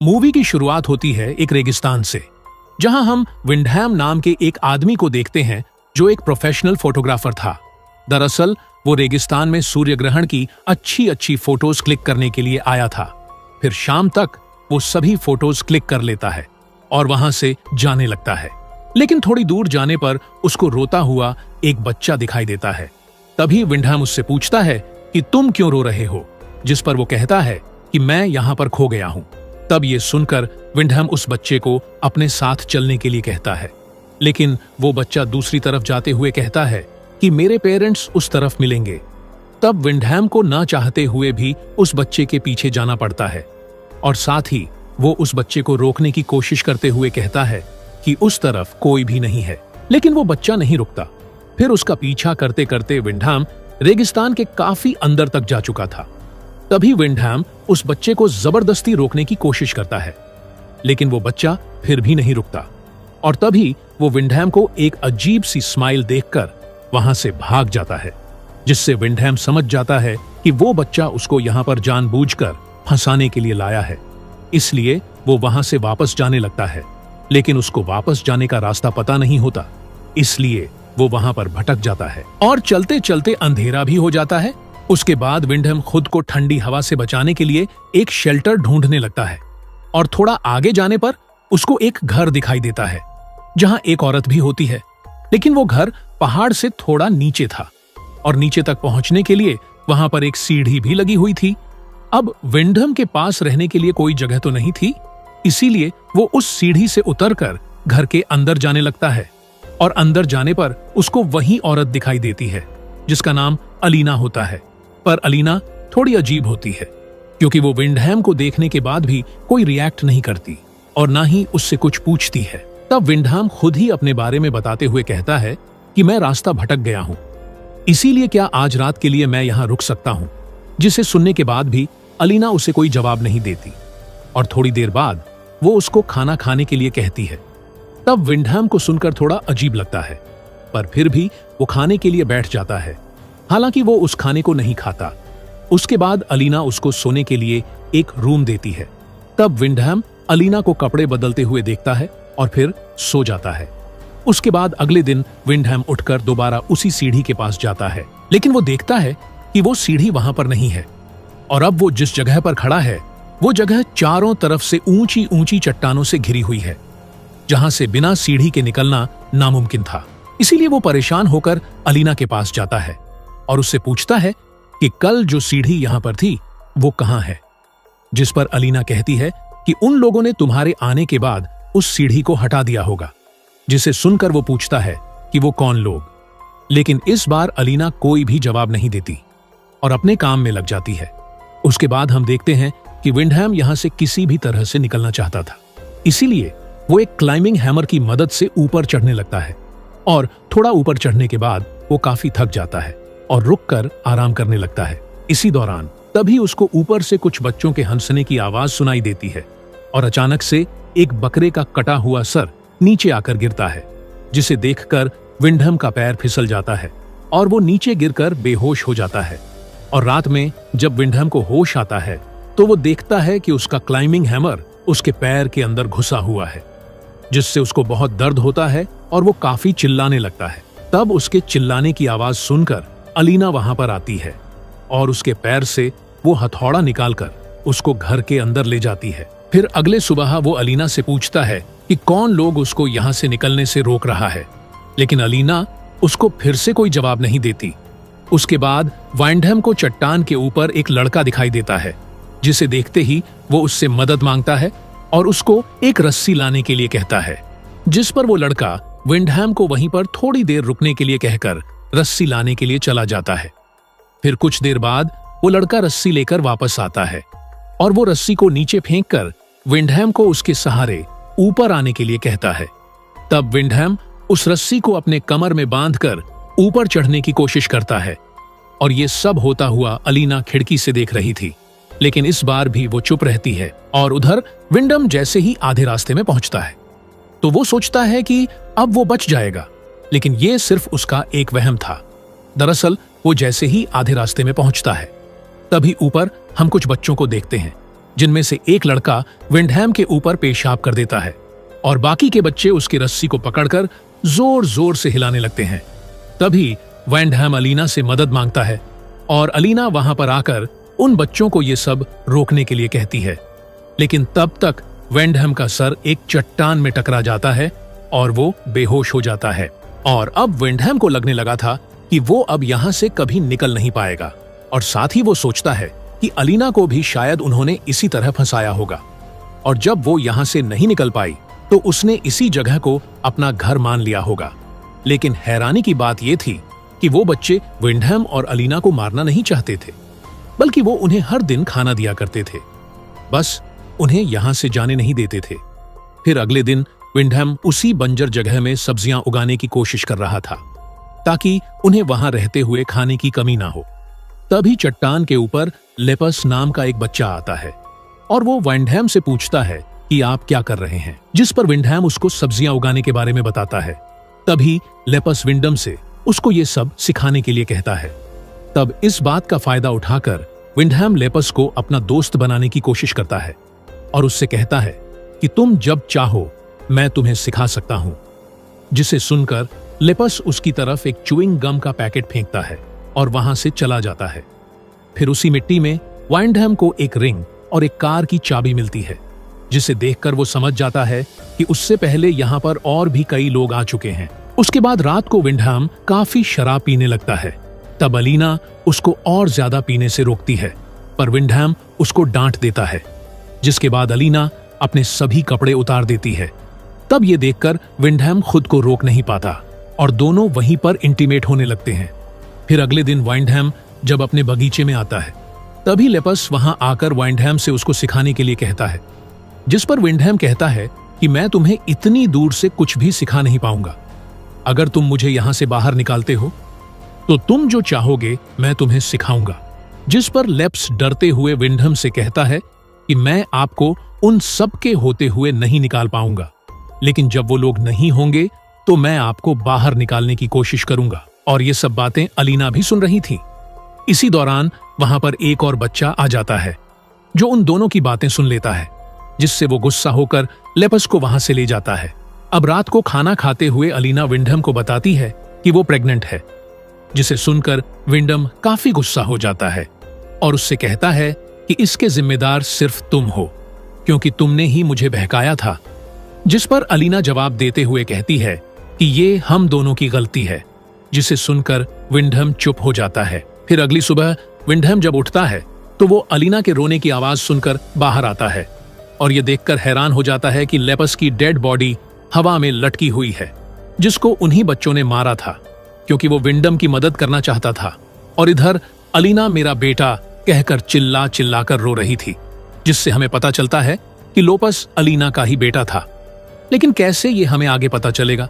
Movie की शुरुआत होती है एक रेगिस्तान से, जहां हम विंडहैम नाम के एक आदमी को देखते हैं जो एक प्रोफेशनल फोटोग्राफर था। दरअसल वो रेगिस्तान में सूर्य ग्रहण की अच्छी अच्छी फोटोज क्लिक करने के लिए आया था। फिर शाम तक वो सभी फोटोज क्लिक कर लेता है और वहां से जाने लगता है। लेकिन थोड़ी दूर जाने पर उसको रोता हुआ एक बच्चा दिखाई देता है। तभी विंडहैम उससे पूछता है कि तुम क्यों रो रहे हो, जिस पर वो कहता है कि मैं यहां पर खो गया हूं। तब ये सुनकर विंडहैम उस बच्चे को अपने साथ चलने के लिए कहता है, लेकिन वो बच्चा दूसरी तरफ जाते हुए कहता है कि मेरे पेरेंट्स उस तरफ मिलेंगे। तब विंडहैम को ना चाहते हुए भी उस बच्चे के पीछे जाना पड़ता है और साथ ही वो उस बच्चे को रोकने की कोशिश करते हुए कहता है कि उस तरफ कोई भी नहीं है। लेकिन वो बच्चा नहीं रुकता। फिर उसका पीछा करते करते विंडहैम रेगिस्तान के काफी अंदर तक जा चुका था। तभी विंडहैम उस बच्चे को जबरदस्ती रोकने की कोशिश करता है, लेकिन वो बच्चा फिर भी नहीं रुकता और तभी वो विंडहैम को एक अजीब सी स्माइल देखकर वहां से भाग जाता है, जिससे विंडहैम समझ जाता है कि वो बच्चा उसको यहां पर जानबूझकर फंसाने के लिए लाया है। इसलिए वो वहां से वापस जाने लगता है, लेकिन उसको वापस जाने का रास्ता पता नहीं होता, इसलिए वो वहां पर भटक जाता है और चलते चलते अंधेरा भी हो जाता है। उसके बाद विंडहैम खुद को ठंडी हवा से बचाने के लिए एक शेल्टर ढूंढने लगता है और थोड़ा आगे जाने पर उसको एक घर दिखाई देता है जहां एक औरत भी होती है। लेकिन वो घर पहाड़ से थोड़ा नीचे था और नीचे तक पहुंचने के लिए वहां पर एक सीढ़ी भी लगी हुई थी। अब विंडहैम के पास रहने के लिए कोई जगह तो नहीं थी, इसीलिए वो उस सीढ़ी से उतरकर घर के अंदर जाने लगता है और अंदर जाने पर उसको वही औरत दिखाई देती है जिसका नाम अलीना होता है। पर अलीना थोड़ी अजीब होती है क्योंकि वो विंडहैम को देखने के बाद भी कोई रिएक्ट नहीं करती और ना ही उससे कुछ पूछती है। तब विंडहैम खुद ही अपने बारे में बताते हुए कहता है कि मैं रास्ता भटक गया हूं, इसीलिए क्या आज रात के लिए मैं यहां रुक सकता हूं। जिसे सुनने के बाद भी अलीना उसे कोई जवाब नहीं देती और थोड़ी देर बाद वो उसको खाना खाने के लिए कहती है। तब विंडहैम को सुनकर थोड़ा अजीब लगता है, पर फिर भी वो खाने के लिए बैठ जाता है। हालांकि वो उस खाने को नहीं खाता। उसके बाद अलीना उसको सोने के लिए एक रूम देती है। तब विंडहैम अलीना को कपड़े बदलते हुए देखता है और फिर सो जाता है। उसके बाद अगले दिन विंडहैम उठकर दोबारा उसी सीढ़ी के पास जाता है, लेकिन वो देखता है कि वो सीढ़ी वहां पर नहीं है और अब वो जिस जगह पर खड़ा है वो जगह चारों तरफ से ऊंची ऊंची चट्टानों से घिरी हुई है, जहां से बिना सीढ़ी के निकलना नामुमकिन था। इसीलिए वो परेशान होकर अलीना के पास जाता है और उससे पूछता है कि कल जो सीढ़ी यहां पर थी वो कहां है। जिस पर अलीना कहती है कि उन लोगों ने तुम्हारे आने के बाद उस सीढ़ी को हटा दिया होगा। जिसे सुनकर वो पूछता है कि वो कौन लोग, लेकिन इस बार अलीना कोई भी जवाब नहीं देती और अपने काम में लग जाती है। उसके बाद हम देखते हैं कि विंडहैम यहां से किसी भी तरह से निकलना चाहता था, इसीलिए वो एक क्लाइंबिंग हैमर की मदद से ऊपर चढ़ने लगता है और थोड़ा ऊपर चढ़ने के बाद वो काफी थक जाता है और रुककर आराम करने लगता है। इसी दौरान तभी उसको ऊपर से कुछ बच्चों के हंसने की आवाज सुनाई देती है और अचानक से एक बकरे का कटा हुआ सर नीचे आकर गिरता है, जिसे देखकर विंडहैम का पैर फिसल जाता है और वो नीचे गिरकर बेहोश हो जाता है। और रात में जब विंडहैम को होश आता है तो वो देखता है कि उसका क्लाइंबिंग हैमर उसके पैर के अंदर घुसा हुआ है, जिससे उसको बहुत दर्द होता है और वो काफी चिल्लाने लगता है। तब उसके चिल्लाने की आवाज सुनकर अलीना वहां पर आती है और उसके पैर से वो हथौड़ा निकालकर उसको घर के अंदर ले जाती है। फिर अगले सुबह वो अलीना से पूछता है कि कौन लोग उसको यहाँ से निकलने से रोक रहा है, लेकिन अलीना उसको फिर से कोई जवाब नहीं देती। उसके बाद विंडहैम को चट्टान के ऊपर एक लड़का दिखाई देता है, जिसे देखते ही वो उससे मदद मांगता है और उसको एक रस्सी लाने के लिए कहता है, जिस पर वो लड़का विंडहैम को वहीं पर थोड़ी देर रुकने के लिए कहकर रस्सी लाने के लिए चला जाता है। फिर कुछ देर बाद वो लड़का रस्सी लेकर वापस आता है और वो रस्सी को नीचे फेंककर विंडहैम को उसके सहारे ऊपर आने के लिए कहता है। तब विंडहैम उस रस्सी को अपने कमर में बांधकर ऊपर चढ़ने की कोशिश करता है और ये सब होता हुआ अलीना खिड़की से देख रही थी, लेकिन इस बार भी वो चुप रहती है। और उधर विंडहैम जैसे ही आधे रास्ते में पहुंचता है तो वो सोचता है कि अब वो बच जाएगा, लेकिन ये सिर्फ उसका एक वहम था। दरअसल वो जैसे ही आधे रास्ते में पहुंचता है तभी ऊपर हम कुछ बच्चों को देखते हैं जिनमें से एक लड़का विंडहैम के ऊपर पेशाब कर देता है और बाकी के बच्चे उसकी रस्सी को पकड़कर जोर जोर से हिलाने लगते हैं। तभी विंडहैम अलीना से मदद मांगता है और अलीना वहां पर आकर उन बच्चों को ये सब रोकने के लिए कहती है। लेकिन तब तक विंडहैम का सर एक चट्टान में टकरा जाता है और वो बेहोश हो जाता है। और अब विंडहैम को लगने लगा था कि वो अब यहां से कभी निकल नहीं पाएगा, और साथ ही वो सोचता है कि अलीना को भी शायद उन्होंने इसी तरह फंसाया होगा। और जब वो यहां से नहीं निकल पाई तो उसने इसी जगह को अपना घर मान लिया होगा। लेकिन हैरानी की बात यह थी कि वो बच्चे विंडहैम और अलीना को मारना नहीं चाहते थे, बल्कि वो उन्हें हर दिन खाना दिया करते थे, बस उन्हें यहां से जाने नहीं देते थे। फिर अगले दिन विंडहैम उसी बंजर जगह में सब्जियां उगाने की कोशिश कर रहा था ताकि उन्हें वहां रहते हुए खाने की कमी ना हो। तभी चट्टान के ऊपर लेपस नाम का एक बच्चा आता है और वो विंडहैम से पूछता है कि आप क्या कर रहे हैं, जिस पर विंडहैम उसको सब्जियां उगाने के बारे में बताता है। तभी लेपस विंडम से उसको ये सब सिखाने के लिए कहता है। तब इस बात का फायदा उठाकर विंडहैम लेपस को अपना दोस्त बनाने की कोशिश करता है और उससे कहता है कि तुम जब चाहो मैं तुम्हें सिखा सकता हूं। जिसे सुनकर लेपस उसकी तरफ एक च्युइंग गम का पैकेट फेंकता है और वहां से चला जाता है। फिर उसी मिट्टी में विंडहैम को एक रिंग और एक कार की चाबी मिलती है, जिसे देखकर वो समझ जाता है कि उससे पहले यहाँ पर और भी कई लोग आ चुके हैं। उसके बाद रात को विंडहैम काफी शराब पीने लगता है। तब अलीना उसको और ज्यादा पीने से रोकती है, पर विंडहैम उसको डांट देता है, जिसके बाद अलीना अपने सभी कपड़े उतार देती है। तब ये देखकर विंडहैम खुद को रोक नहीं पाता और दोनों वहीं पर इंटीमेट होने लगते हैं। फिर अगले दिन विंडहैम जब अपने बगीचे में आता है, तभी लेपस वहां आकर विंडहैम से उसको सिखाने के लिए कहता है, जिस पर विंडहैम कहता है कि मैं तुम्हें इतनी दूर से कुछ भी सिखा नहीं पाऊंगा। अगर तुम मुझे यहां से बाहर निकालते हो तो तुम जो चाहोगे मैं तुम्हें सिखाऊंगा। जिस पर लेप्स डरते हुए विंडहैम से कहता है कि मैं आपको उन सब के होते हुए नहीं निकाल पाऊंगा, लेकिन जब वो लोग नहीं होंगे तो मैं आपको बाहर निकालने की कोशिश करूंगा। और ये सब बातें अलीना भी सुन रही थी। इसी दौरान वहां पर एक और बच्चा आ जाता है जो उन दोनों की बातें सुन लेता है, जिससे वो गुस्सा होकर लेपस को वहां से ले जाता है। अब रात को खाना खाते हुए अलीना विंडहैम को बताती है कि वो प्रेग्नेंट है, जिसे सुनकर विंडम काफी गुस्सा हो जाता है और उससे कहता है कि इसके जिम्मेदार सिर्फ तुम हो, क्योंकि तुमने ही मुझे बहकाया था। जिस पर अलीना जवाब देते हुए कहती है कि ये हम दोनों की गलती है, जिसे सुनकर विंडहैम चुप हो जाता है। फिर अगली सुबह विंडहैम जब उठता है तो वो अलीना के रोने की आवाज सुनकर बाहर आता है और ये देखकर हैरान हो जाता है कि लेपस की डेड बॉडी हवा में लटकी हुई है, जिसको उन्हीं बच्चों ने मारा था, क्योंकि वो विंडम की मदद करना चाहता था। और इधर अलीना मेरा बेटा कहकर चिल्ला चिल्लाकर रो रही थी, जिससे हमें पता चलता है कि लोपस अलीना का ही बेटा था। लेकिन कैसे ये हमें आगे पता चलेगा।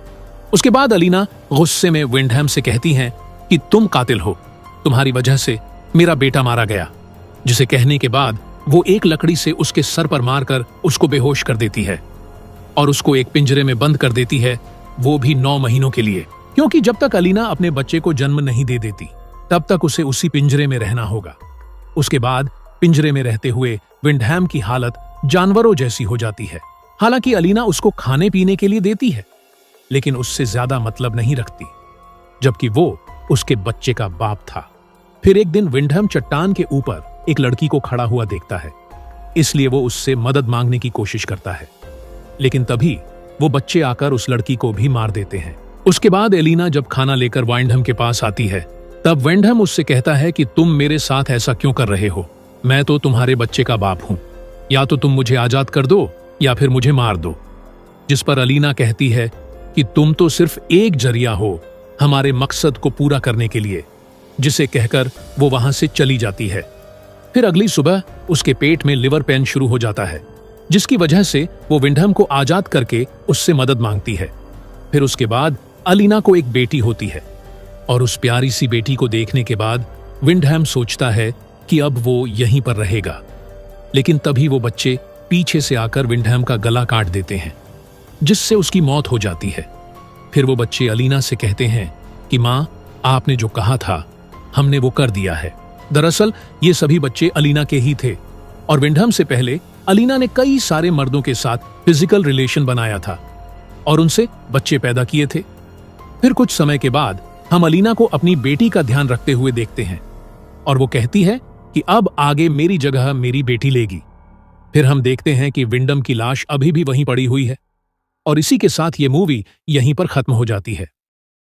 उसके बाद अलीना गुस्से में विंडहैम से कहती हैं कि तुम कातिल हो, तुम्हारी वजह से मेरा बेटा मारा गया। जिसे कहने के बाद वो एक लकड़ी से उसके सर पर मारकर उसको बेहोश कर देती है और उसको एक पिंजरे में बंद कर देती है, वो भी 9 महीनों के लिए, क्योंकि जब तक अलीना अपने बच्चे को जन्म नहीं दे देती तब तक उसे उसी पिंजरे में रहना होगा। उसके बाद पिंजरे में रहते हुए विंडहैम की हालत जानवरों जैसी हो जाती है। हालांकि अलीना उसको खाने पीने के लिए देती है, लेकिन उससे ज्यादा मतलब नहीं रखती, जबकि वो उसके बच्चे का बाप था। फिर एक दिन विंडहैम चट्टान के ऊपर एक लड़की को खड़ा हुआ देखता है, इसलिए वो उससे मदद मांगने की कोशिश करता है, लेकिन तभी वो बच्चे आकर उस लड़की को भी मार देते हैं। उसके बाद एलिना जब खाना लेकर विंडहैम के पास आती है, तब विंडहैम उससे कहता है कि तुम मेरे साथ ऐसा क्यों कर रहे हो, मैं तो तुम्हारे बच्चे का बाप हूं, या तो तुम मुझे आजाद कर दो या फिर मुझे मार दो। जिस पर अलीना कहती है कि तुम तो सिर्फ एक जरिया हो हमारे मकसद को पूरा करने के लिए, जिसे कहकर वो वहां से चली जाती है। फिर अगली सुबह उसके पेट में लिवर पेन शुरू हो जाता है, जिसकी वजह से वो विंडहैम को आजाद करके उससे मदद मांगती है। फिर उसके बाद अलीना को एक बेटी होती है और उस प्यारी सी बेटी को देखने के बाद विंडहैम सोचता है कि अब वो यहीं पर रहेगा, लेकिन तभी वो बच्चे पीछे से आकर विंडहैम का गला काट देते हैं, जिससे उसकी मौत हो जाती है। फिर वो बच्चे अलीना से कहते हैं कि माँ, आपने जो कहा था हमने वो कर दिया है। दरअसल ये सभी बच्चे अलीना के ही थे, और विंडहम से पहले अलीना ने कई सारे मर्दों के साथ फिजिकल रिलेशन बनाया था और उनसे बच्चे पैदा किए थे। फिर कुछ समय के बाद हम अलीना को अपनी बेटी का ध्यान रखते हुए देखते हैं और वो कहती है कि अब आगे मेरी जगह मेरी बेटी लेगी। फिर हम देखते हैं कि विंडम की लाश अभी भी वहीं पड़ी हुई है और इसी के साथ ये मूवी यहीं पर खत्म हो जाती है।